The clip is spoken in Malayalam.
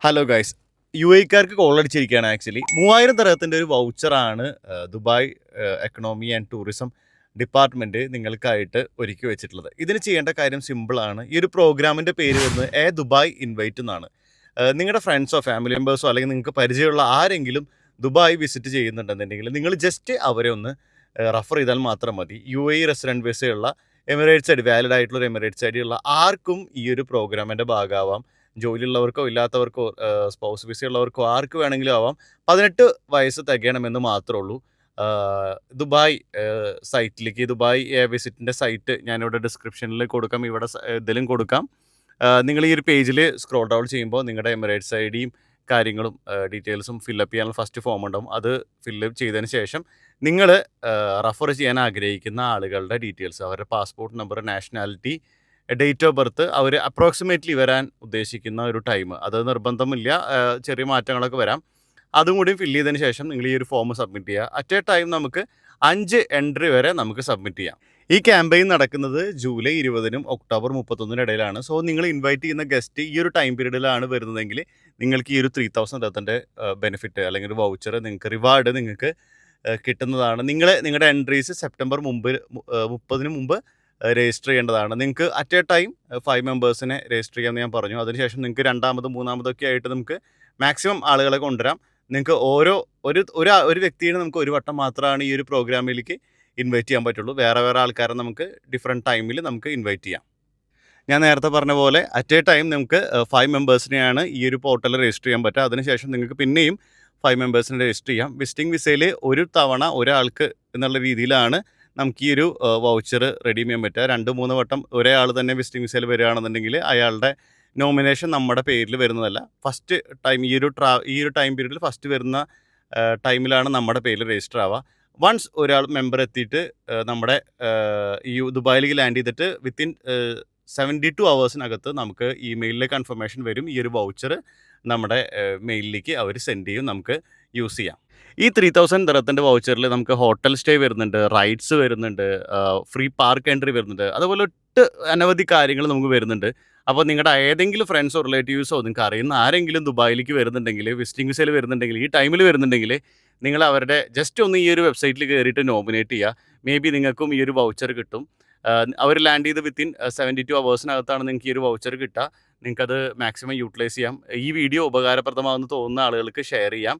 Hello guys. യു എക്കാർക്ക് കോൾ അടിച്ചിരിക്കുകയാണ്. ആക്ച്വലി 3000 തരത്തിൻ്റെ ഒരു വൗച്ചറാണ് Dubai economy and tourism department നിങ്ങൾക്കായിട്ട് ഒരുക്കി വെച്ചിട്ടുള്ളത്. ഇതിന് ചെയ്യേണ്ട കാര്യം സിമ്പിളാണ്. ഈ ഒരു പ്രോഗ്രാമിൻ്റെ പേര് വരുന്നത് ദുബായ് ഇൻവൈറ്റ് എന്നാണ്. നിങ്ങളുടെ ഫ്രണ്ട്സോ ഫാമിലി മെമ്പേഴ്സോ അല്ലെങ്കിൽ നിങ്ങൾക്ക് പരിചയമുള്ള ആരെങ്കിലും ദുബായ് വിസിറ്റ് ചെയ്യുന്നുണ്ടെന്നുണ്ടെങ്കിൽ നിങ്ങൾ ജസ്റ്റ് അവരെ ഒന്ന് റഫർ ചെയ്താൽ മാത്രം മതി. UAE റെസിഡൻറ്റ് വിസയുള്ള എമിറേറ്റ്സ് ഐഡി, വാലിഡ് ആയിട്ടുള്ള ഒരു എമിറേറ്റ്സ് ഐഡി ഉള്ള ആർക്കും ഈ ഒരു പ്രോഗ്രാമിൻ്റെ ഭാഗമാവാം. ജോലിയുള്ളവർക്കോ ഇല്ലാത്തവർക്കോ സ്പൗസ് വിസ ഉള്ളവർക്കോ ആർക്ക് വേണമെങ്കിലും ആവാം. 18 വയസ്സ് തികയണമെന്ന് മാത്രമേ ഉള്ളൂ. ദുബായ് സൈറ്റിലേക്ക്, ദുബായ് വിസിറ്റിൻ്റെ സൈറ്റ് ഞാനിവിടെ ഡിസ്ക്രിപ്ഷനിൽ കൊടുക്കാം, ഇവിടെ ഇതിലും കൊടുക്കാം. നിങ്ങൾ ഈ ഒരു പേജിൽ സ്ക്രോൾ ഡൗൺ ചെയ്യുമ്പോൾ നിങ്ങളുടെ എമിറേറ്റ്സ് ഐഡിയും കാര്യങ്ങളും ഡീറ്റെയിൽസും ഫില്ലപ്പ് ചെയ്യാനുള്ള ഫസ്റ്റ് ഫോം ഉണ്ടാവും. അത് ഫില്ലപ്പ് ചെയ്തതിന് ശേഷം നിങ്ങൾ റഫർ ചെയ്യാൻ ആഗ്രഹിക്കുന്ന ആളുകളുടെ ഡീറ്റെയിൽസ്, അവരുടെ passport number, nationality, date of birth, അവർ അപ്രോക്സിമേറ്റ്ലി വരാൻ ഉദ്ദേശിക്കുന്ന ഒരു ടൈം, അത് നിർബന്ധമില്ല, ചെറിയ മാറ്റങ്ങളൊക്കെ വരാം. അതും കൂടി ഫില്ല് ചെയ്തതിന് ശേഷം നിങ്ങൾ ഈ ഒരു ഫോം സബ്മിറ്റ് ചെയ്യുക. അറ്റ് എ ടൈം നമുക്ക് 5 എൻട്രി വരെ നമുക്ക് സബ്മിറ്റ് ചെയ്യാം. ഈ ക്യാമ്പയിൻ നടക്കുന്നത് ജൂലൈ 20-നും ഒക്ടോബർ 31-നും ഇടയിലാണ്. സോ നിങ്ങൾ ഇൻവൈറ്റ് ചെയ്യുന്ന ഗസ്റ്റ് ഈ ഒരു ടൈം പീരീഡിലാണ് വരുന്നതെങ്കിൽ നിങ്ങൾക്ക് ഈ ഒരു 3000 രൂപത്തിൻ്റെ ബെനിഫിറ്റ് അല്ലെങ്കിൽ ഒരു വൗച്ചർ, നിങ്ങൾക്ക് റിവാർഡ് നിങ്ങൾക്ക് കിട്ടുന്നതാണ്. നിങ്ങളുടെ എൻട്രീസ് സെപ്റ്റംബർ 30-ന് മുമ്പ് രജിസ്റ്റർ ചെയ്യേണ്ടതാണ്. നിങ്ങൾക്ക് അറ്റ് എ ടൈം 5 മെമ്പേഴ്സിനെ രജിസ്റ്റർ ചെയ്യാമെന്ന് ഞാൻ പറഞ്ഞു. അതിനുശേഷം നിങ്ങൾക്ക് രണ്ടാമതും മൂന്നാമതൊക്കെ ആയിട്ട് നമുക്ക് മാക്സിമം ആളുകളെ കൊണ്ടുവരാം. നിങ്ങൾക്ക് ഒരു വ്യക്തിയെ നമുക്ക് ഒരു വട്ടം മാത്രമാണ് ഈ ഒരു പ്രോഗ്രാമിലേക്ക് ഇൻവൈറ്റ് ചെയ്യാൻ പറ്റുള്ളൂ. വേറെ ആൾക്കാരെ നമുക്ക് ഡിഫറെൻറ്റ് ടൈമിൽ നമുക്ക് ഇൻവൈറ്റ് ചെയ്യാം. ഞാൻ നേരത്തെ പറഞ്ഞ പോലെ അറ്റ് എ ടൈം നമുക്ക് 5 മെമ്പേഴ്സിനെയാണ് ഈ ഒരു പോർട്ടലിൽ രജിസ്റ്റർ ചെയ്യാൻ പറ്റുക. അതിനുശേഷം നിങ്ങൾക്ക് പിന്നെയും 5 മെമ്പേഴ്സിനെ രജിസ്റ്റർ ചെയ്യാം. വിസിറ്റിംഗ് വിസയിൽ ഒരു തവണ ഒരാൾക്ക് എന്നുള്ള രീതിയിലാണ് നമുക്ക് ഈ ഒരു വൗച്ചർ റെഡീം ചെയ്യാൻ പറ്റുക. 2-3 വട്ടം ഒരേ ആൾ തന്നെ വിസിറ്റിംഗ് വിസയിൽ വരികയാണെന്നുണ്ടെങ്കിൽ അയാളുടെ നോമിനേഷൻ നമ്മുടെ പേരിൽ വരുന്നതല്ല. ഫസ്റ്റ് ടൈം ഈ ഒരു ടൈം പീരീഡിൽ ഫസ്റ്റ് വരുന്ന ടൈമിലാണ് നമ്മുടെ പേരിൽ രജിസ്റ്റർ ആവുക. വൺസ് ഒരാൾ മെമ്പർ എത്തിയിട്ട് നമ്മുടെ ഈ ദുബായിലേക്ക് ലാൻഡ് ചെയ്തിട്ട് വിത്തിൻ 72 അവേഴ്സിനകത്ത് നമുക്ക് ഇമെയിലിലെ കൺഫർമേഷൻ വരും. ഈ ഒരു വൗച്ചർ നമ്മുടെ മെയിലിലേക്ക് അവർ സെൻഡ് ചെയ്യും, നമുക്ക് യൂസ് ചെയ്യാം. ഈ 3000 ദിറത്തിൻ്റെ വൗച്ചറിൽ നമുക്ക് ഹോട്ടൽ സ്റ്റേ വരുന്നുണ്ട്, റൈഡ്സ് വരുന്നുണ്ട്, ഫ്രീ പാർക്ക് എൻട്രി വരുന്നുണ്ട്, അതുപോലെ അനവധി കാര്യങ്ങൾ നമുക്ക് വരുന്നുണ്ട്. അപ്പോൾ നിങ്ങളുടെ ഏതെങ്കിലും ഫ്രണ്ട്സോ റിലേറ്റീവ്സോ നിങ്ങൾക്ക് അറിയുന്ന ആരെങ്കിലും ദുബായിലേക്ക് വരുന്നുണ്ടെങ്കിൽ, വിസിറ്റിംഗ് വിസയിൽ വരുന്നുണ്ടെങ്കിൽ, ഈ ടൈമിൽ വരുന്നുണ്ടെങ്കിൽ നിങ്ങൾ അവരുടെ ജസ്റ്റ് ഒന്ന് ഈ ഒരു വെബ്സൈറ്റിൽ കയറിയിട്ട് നോമിനേറ്റ് ചെയ്യുക. മേ ബി നിങ്ങൾക്കും ഈ ഒരു വൗച്ചർ കിട്ടും. അവർ ലാൻഡ് ചെയ്ത് വിത്തിൻ 72 അവേഴ്സിനകത്താണ് നിങ്ങൾക്ക് ഈ ഒരു വൗച്ചർ കിട്ടുക. നിങ്ങൾക്കത് മാക്സിമം യൂട്ടിലൈസ് ചെയ്യാം. ഈ വീഡിയോ ഉപകാരപ്രദമാകുമെന്ന് തോന്നുന്ന ആളുകൾക്ക് ഷെയർ ചെയ്യാം.